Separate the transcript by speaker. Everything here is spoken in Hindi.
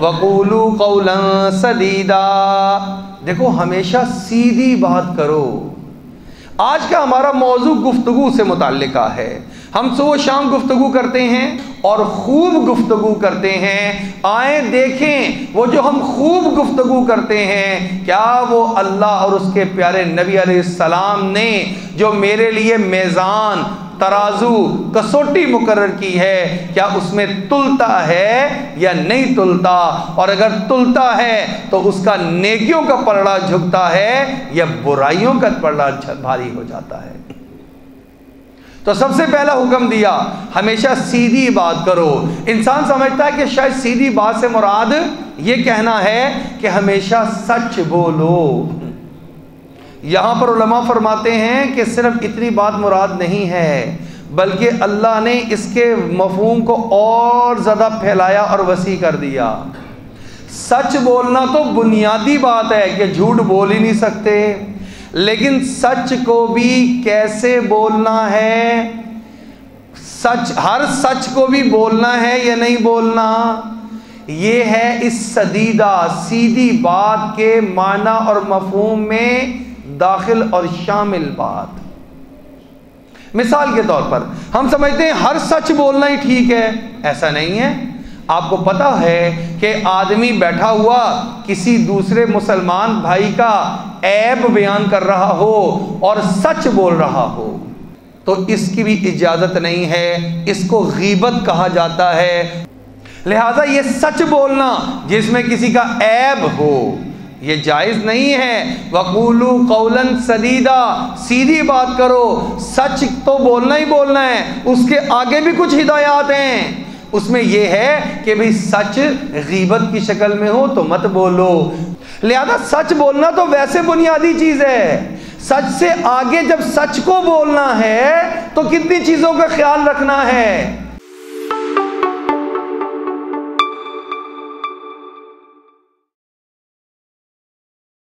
Speaker 1: वक़ूलू क़ौलन सदीदा, देखो हमेशा सीधी बात करो। आज का हमारा मौजू गुफ्तगू से मुताल्लिका है। हम सुबह शाम गुफ्तगू करते हैं और खूब गुफ्तगू करते हैं। आए देखें वो जो हम खूब गुफ्तगू करते हैं, क्या वो अल्लाह और उसके प्यारे नबी अलैहिस्सलाम ने जो मेरे लिए मेज़ान, तराजू, कसौटी मुकर्रर की है, क्या उसमें तुलता है या नहीं तुलता? और अगर तुलता है तो उसका नेकियों का पलड़ा झुकता है या बुराइयों का पलड़ा भारी हो जाता है? तो सबसे पहला हुक्म दिया, हमेशा सीधी बात करो। इंसान समझता है कि शायद सीधी बात से मुराद ये कहना है कि हमेशा सच बोलो। यहाँ पर उलमा फरमाते हैं कि सिर्फ इतनी बात मुराद नहीं है, बल्कि अल्लाह ने इसके मफहूम को और ज़्यादा फैलाया और वसी कर दिया। सच बोलना तो बुनियादी बात है कि झूठ बोल ही नहीं सकते, लेकिन सच को भी कैसे बोलना है, सच, हर सच को भी बोलना है या नहीं बोलना, ये है इस सदीदा सीधी बात के माना और मफहूम में दाखिल और शामिल बात। मिसाल के तौर पर हम समझते हैं हर सच बोलना ही ठीक है, ऐसा नहीं है। आपको पता है कि आदमी बैठा हुआ किसी दूसरे मुसलमान भाई का ऐब बयान कर रहा हो और सच बोल रहा हो तो इसकी भी इजाज़त नहीं है, इसको गीबत कहा जाता है। लिहाजा ये सच बोलना जिसमें किसी का ऐब हो ये जायज़ नहीं है। वक़ूलू क़ौलन सदीदा, सीधी बात करो। सच तो बोलना ही बोलना है, उसके आगे भी कुछ हिदायत हैं। उसमें यह है कि भाई सच गीबत की शक्ल में हो तो मत बोलो। लिहाजा सच बोलना तो वैसे बुनियादी चीज़ है। सच से आगे जब सच को बोलना है तो कितनी चीज़ों का ख्याल रखना है।